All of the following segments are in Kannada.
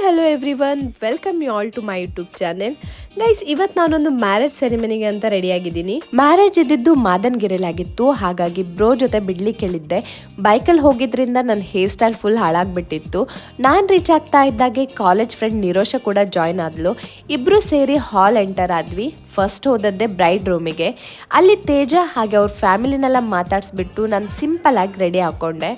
hello everyone, welcome you all to my YouTube channel. Guys, ಇವತ್ತು ನಾನೊಂದು ಮ್ಯಾರೇಜ್ ಸೆರೆಮನಿಗೆ ಅಂತ ರೆಡಿಯಾಗಿದ್ದೀನಿ. ಮ್ಯಾರೇಜ್ ಇದ್ದಿದ್ದು ಮಾದನ್ಗಿರಿಲಾಗಿತ್ತು. ಹಾಗಾಗಿ ಬ್ರೋ ಜೊತೆ ಬಿಡ್ಲಿಕ್ಕೆ ಹೇಳಿದ್ದೆ. ಬೈಕಲ್ಲಿ ಹೋಗಿದ್ರಿಂದ ನನ್ನ ಹೇರ್ ಸ್ಟೈಲ್ ಫುಲ್ ಹಾಳಾಗ್ಬಿಟ್ಟಿತ್ತು. ನಾನು ರೀಚ್ ಆಗ್ತಾ ಇದ್ದಾಗೆ ಕಾಲೇಜ್ ಫ್ರೆಂಡ್ ನಿರೋಷ ಕೂಡ ಜಾಯ್ನ್ ಆದ್ಲು. ಇಬ್ಬರು ಸೇರಿ ಹಾಲ್ ಎಂಟರ್ ಆದ್ವಿ. ಫಸ್ಟ್ ಹೋದದ್ದೇ ಬ್ರೈಡ್ ರೂಮಿಗೆ. ಅಲ್ಲಿ ತೇಜ ಹಾಗೆ ಅವ್ರ ಫ್ಯಾಮಿಲಿನೆಲ್ಲ ಮಾತಾಡಿಸ್ಬಿಟ್ಟು ನಾನು ಸಿಂಪಲ್ ಆಗಿ ರೆಡಿ ಹಾಕ್ಕೊಂಡೆ.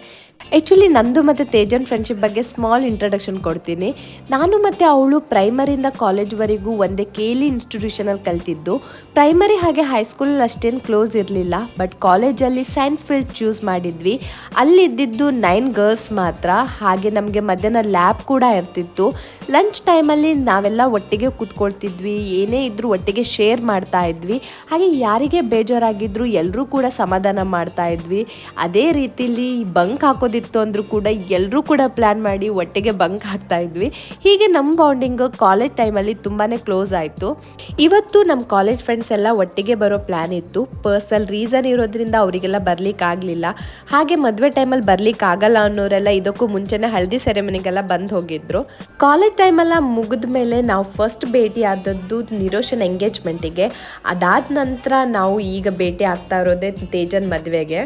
ಆ್ಯಕ್ಚುಲಿ ನಂದು ಮತ್ತು ತೇಜನ್ ಫ್ರೆಂಡ್ಶಿಪ್ ಬಗ್ಗೆ ಸ್ಮಾಲ್ ಇಂಟ್ರಡಕ್ಷನ್ ಕೊಡ್ತೀನಿ. ನಾನು ಮತ್ತು ಅವಳು ಪ್ರೈಮರಿಯಿಂದ ಕಾಲೇಜ್ವರೆಗೂ ಒಂದೇ ಕೇಲಿ ಇನ್ಸ್ಟಿಟ್ಯೂಷನಲ್ಲಿ ಕಲ್ತಿದ್ದು. ಪ್ರೈಮರಿ ಹಾಗೆ ಹೈಸ್ಕೂಲಲ್ಲಿ ಅಷ್ಟೇನು ಕ್ಲೋಸ್ ಇರಲಿಲ್ಲ. ಬಟ್ ಕಾಲೇಜಲ್ಲಿ ಸೈನ್ಸ್ ಫೀಲ್ಡ್ ಚೂಸ್ ಮಾಡಿದ್ವಿ. ಅಲ್ಲಿದ್ದಿದ್ದು 9 ಗರ್ಲ್ಸ್ ಮಾತ್ರ. ಹಾಗೆ ನಮಗೆ ಮಧ್ಯಾಹ್ನ ಲ್ಯಾಬ್ ಕೂಡ ಇರ್ತಿತ್ತು. ಲಂಚ್ ಟೈಮಲ್ಲಿ ನಾವೆಲ್ಲ ಒಟ್ಟಿಗೆ ಕೂತ್ಕೊಳ್ತಿದ್ವಿ. ಏನೇ ಇದ್ರೂ ಒಟ್ಟಿಗೆ ಶೇರ್ ಮಾಡ್ತಾ ಇದ್ವಿ. ಹಾಗೆ ಯಾರಿಗೆ ಬೇಜಾರಾಗಿದ್ರು ಎಲ್ಲರೂ ಕೂಡ ಸಮಾಧಾನ ಮಾಡ್ತಾ ಇದ್ವಿ. ಅದೇ ರೀತಿಲಿ ಬಂಕ್ ಹಾಕೋದಿತ್ತು ಅಂದರೂ ಕೂಡ ಎಲ್ಲರೂ ಕೂಡ ಪ್ಲ್ಯಾನ್ ಮಾಡಿ ಒಟ್ಟಿಗೆ ಬಂಕ್ ಹಾಕ್ತಾ ಇದ್ವಿ. ಹೀಗೆ ನಮ್ಮ ಬಾಂಡಿಂಗ್ ಕಾಲೇಜ್ ಟೈಮಲ್ಲಿ ತುಂಬಾ ಕ್ಲೋಸ್ ಆಯಿತು. ಇವತ್ತು ನಮ್ಮ ಕಾಲೇಜ್ ಫ್ರೆಂಡ್ಸ್ ಎಲ್ಲ ಒಟ್ಟಿಗೆ ಬರೋ ಪ್ಲ್ಯಾನ್ ಇತ್ತು. ಪರ್ಸನಲ್ ರೀಸನ್ ಇರೋದ್ರಿಂದ ಅವರಿಗೆಲ್ಲ ಬರ್ಲಿಕ್ಕೆ ಆಗಲಿಲ್ಲ. ಹಾಗೆ ಮದುವೆ ಟೈಮಲ್ಲಿ ಬರ್ಲಿಕ್ಕೆ ಆಗಲ್ಲ ಅನ್ನೋರೆಲ್ಲ ಇದಕ್ಕೂ ಮುಂಚೆನೇ ಹಳದಿ ಸೆರೆಮನಿಗೆಲ್ಲ ಬಂದು ಹೋಗಿದ್ರು. ಕಾಲೇಜ್ ಟೈಮೆಲ್ಲ ಮುಗಿದ ಮೇಲೆ ನಾವು ಫಸ್ಟ್ ಭೇಟಿ ಆದದ್ದು ನಿರೋಷನ್ ಎಂಗೇಜ್ಮೆಂಟಿಗೆ. ಅದಾದ ನಂತರ ನಾವು ಈಗ ಭೇಟಿ ಆಗ್ತಾ ಇರೋದೇ ತೇಜನ್ ಮದುವೆಗೆ.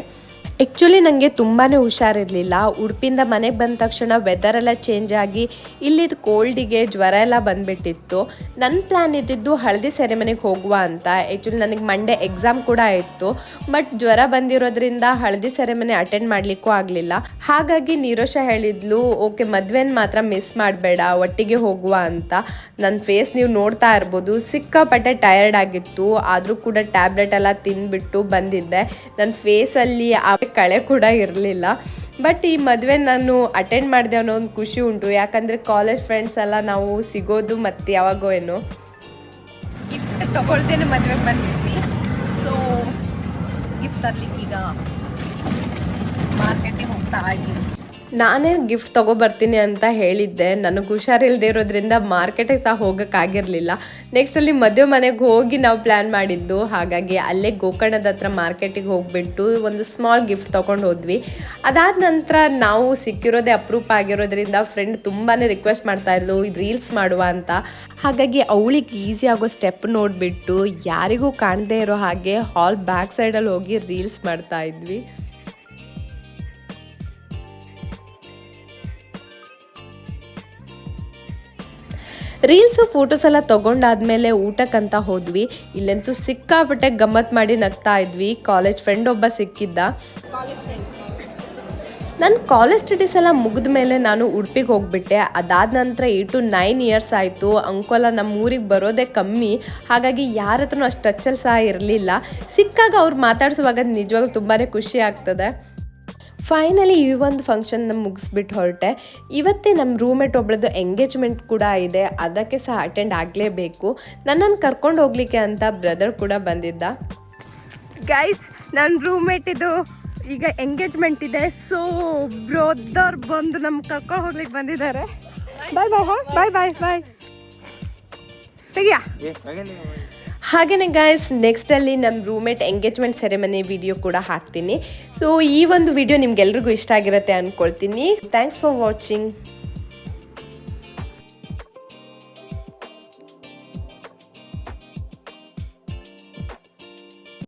ಆ್ಯಕ್ಚುಲಿ ನನಗೆ ತುಂಬಾ ಹುಷಾರಿರಲಿಲ್ಲ. ಉಡುಪಿಯಿಂದ ಮನೆಗೆ ಬಂದ ತಕ್ಷಣ ವೆದರೆಲ್ಲ ಚೇಂಜ್ ಆಗಿ ಇಲ್ಲಿದ್ದು ಕೋಲ್ಡಿಗೆ ಜ್ವರ ಎಲ್ಲ ಬಂದುಬಿಟ್ಟಿತ್ತು. ನನ್ನ ಪ್ಲ್ಯಾನ್ ಇದ್ದಿದ್ದು ಹಳದಿ ಸೆರೆಮನಿಗೆ ಹೋಗುವ ಅಂತ. ಆ್ಯಕ್ಚುಲಿ ನನಗೆ ಮಂಡೇ ಎಕ್ಸಾಮ್ ಕೂಡ ಇತ್ತು. ಬಟ್ ಜ್ವರ ಬಂದಿರೋದ್ರಿಂದ ಹಳದಿ ಸೆರೆಮನಿ ಅಟೆಂಡ್ ಮಾಡಲಿಕ್ಕೂ ಆಗಲಿಲ್ಲ. ಹಾಗಾಗಿ ನಿರೋಷ ಹೇಳಿದ್ಲು, ಓಕೆ ಮದುವೆನ ಮಾತ್ರ ಮಿಸ್ ಮಾಡಬೇಡ, ಒಟ್ಟಿಗೆ ಹೋಗುವ ಅಂತ. ನನ್ನ ಫೇಸ್ ನೀವು ನೋಡ್ತಾ ಇರ್ಬೋದು, ಸಿಕ್ಕಾಪಟ್ಟೆ ಟಯರ್ಡ್ ಆಗಿತ್ತು. ಆದರೂ ಕೂಡ ಟ್ಯಾಬ್ಲೆಟ್ ಎಲ್ಲ ತಿಂದುಬಿಟ್ಟು ಬಂದಿದ್ದೆ. ನನ್ನ ಫೇಸಲ್ಲಿ ಕಳೆ ಕೂಡ ಇರಲಿಲ್ಲ. ಬಟ್ ಈ ಮದುವೆ ನಾನು ಅಟೆಂಡ್ ಮಾಡಿದೆ ಅನ್ನೋ ಒಂದು ಖುಷಿ ಉಂಟು. ಯಾಕಂದರೆ ಕಾಲೇಜ್ ಫ್ರೆಂಡ್ಸ್ ಎಲ್ಲ ನಾವು ಸಿಗೋದು ಮತ್ತು ಯಾವಾಗೋ ಏನೋ ಗಿಫ್ಟ್ ತೊಗೊಳ್ತೇನೆ ಮದುವೆಗೆ ಬಂದಿದ್ವಿ. ಸೊ ಗಿಫ್ಟ್ ತರಲಿಕ್ಕೆ ಈಗ ಮಾರ್ಕೆಟಿಗೆ ಹೋಗ್ತಾ ಇದ್ದೀನಿ. ನಾನೇ ಗಿಫ್ಟ್ ತೊಗೊಬರ್ತೀನಿ ಅಂತ ಹೇಳಿದ್ದೆ. ನನಗೆ ಹುಷಾರಿಲ್ಲದೆ ಇರೋದ್ರಿಂದ ಮಾರ್ಕೆಟಿಗೆ ಸಹ ಹೋಗೋಕ್ಕಾಗಿರಲಿಲ್ಲ. ನೆಕ್ಸ್ಟಲ್ಲಿ ಮದುವೆ ಮನೆಗೆ ಹೋಗಿ ನಾವು ಪ್ಲ್ಯಾನ್ ಮಾಡಿದ್ದು. ಹಾಗಾಗಿ ಅಲ್ಲೇ ಗೋಕರ್ಣದ ಹತ್ರ ಮಾರ್ಕೆಟಿಗೆ ಹೋಗಿಬಿಟ್ಟು ಒಂದು ಸ್ಮಾಲ್ ಗಿಫ್ಟ್ ತೊಗೊಂಡು ಹೋದ್ವಿ. ಅದಾದ ನಂತರ ನಾವು ಸಿಕ್ಕಿರೋದೇ ಅಪರೂಪ ಆಗಿರೋದ್ರಿಂದ ಫ್ರೆಂಡ್ ತುಂಬಾ ರಿಕ್ವೆಸ್ಟ್ ಮಾಡ್ತಾಯಿದ್ಲು ರೀಲ್ಸ್ ಮಾಡುವ ಅಂತ. ಹಾಗಾಗಿ ಅವಳಿಗೆ ಈಸಿ ಆಗೋ ಸ್ಟೆಪ್ ನೋಡಿಬಿಟ್ಟು ಯಾರಿಗೂ ಕಾಣದೇ ಇರೋ ಹಾಗೆ ಹಾಲ್ ಬ್ಯಾಕ್ ಸೈಡಲ್ಲಿ ಹೋಗಿ ರೀಲ್ಸ್ ಮಾಡ್ತಾಯಿದ್ವಿ. ರೀಲ್ಸು ಫೋಟೋಸ್ ಎಲ್ಲ ತೊಗೊಂಡಾದ್ಮೇಲೆ ಊಟಕ್ಕಂತ ಹೋದ್ವಿ. ಇಲ್ಲಂತೂ ಸಿಕ್ಕಾಪಟ್ಟೆ ಗಮ್ಮತ್ತು ಮಾಡಿ ನಗ್ತಾ ಇದ್ವಿ. ಕಾಲೇಜ್ ಫ್ರೆಂಡ್ ಒಬ್ಬ ಸಿಕ್ಕಿದ್ದ. ನನ್ನ ಕಾಲೇಜ್ ಸ್ಟಡೀಸ್ ಎಲ್ಲ ಮುಗಿದ ಮೇಲೆ ನಾನು ಉಡುಪಿಗೆ ಹೋಗಿಬಿಟ್ಟೆ. ಅದಾದ ನಂತರ 8 to 9 ಇಯರ್ಸ್ ಆಯಿತು. ಅಂಕೋಲ ನಮ್ಮ ಊರಿಗೆ ಬರೋದೇ ಕಮ್ಮಿ. ಹಾಗಾಗಿ ಯಾರ ಹತ್ರನೂ ಅಷ್ಟು ಟಚ್ಚಲ್ಲಿ ಸಹ ಇರಲಿಲ್ಲ. ಸಿಕ್ಕಾಗ ಅವ್ರು ಮಾತಾಡಿಸುವಾಗ ನಿಜವಾಗ್ಲೂ ತುಂಬಾ ಖುಷಿ ಆಗ್ತದೆ. ಫೈನಲಿ ಈ ಒಂದು ಫಂಕ್ಷನ್ನ ಮುಗಿಸ್ಬಿಟ್ಟು ಹೊರಟೆ. ಇವತ್ತೇ ನಮ್ಮ ರೂಮ್ಮೇಟ್ ಒಬ್ಳದ್ದು ಎಂಗೇಜ್ಮೆಂಟ್ ಕೂಡ ಇದೆ. ಅದಕ್ಕೆ ಸಹ ಅಟೆಂಡ್ ಆಗಲೇಬೇಕು. ನನ್ನನ್ನು ಕರ್ಕೊಂಡು ಹೋಗ್ಲಿಕ್ಕೆ ಅಂತ ಬ್ರದರ್ ಕೂಡ ಬಂದಿದ್ದ. ಗೈಸ್, ನನ್ನ ರೂಮ್ಮೇಟಿದು ಈಗ ಎಂಗೇಜ್ಮೆಂಟ್ ಇದೆ. ಸೊ ಬ್ರದರ್ ಬಂದು ನಮ್ಗೆ ಕರ್ಕೊಂಡು ಹೋಗ್ಲಿಕ್ಕೆ ಬಂದಿದ್ದಾರೆ. ಬಾಯ್ ಬಾಯ್ ಬಾಯ್ ಬಾಯ್ ಬಾಯ್ ತೆಗಿಯಾ. ಹಾಗೆಯೇ ಗಾಯ್ಸ್, ನೆಕ್ಸ್ಟಲ್ಲಿ ನಮ್ಮ ರೂಮ್ಮೇಟ್ ಎಂಗೇಜ್ಮೆಂಟ್ ಸೆರೆಮನಿ ವಿಡಿಯೋ ಕೂಡ ಹಾಕ್ತೀನಿ. ಸೊ ಈ ಒಂದು ವಿಡಿಯೋ ನಿಮ್ಗೆಲ್ರಿಗೂ ಇಷ್ಟ ಆಗಿರುತ್ತೆ ಅಂದ್ಕೊಳ್ತೀನಿ. Thanks for watching.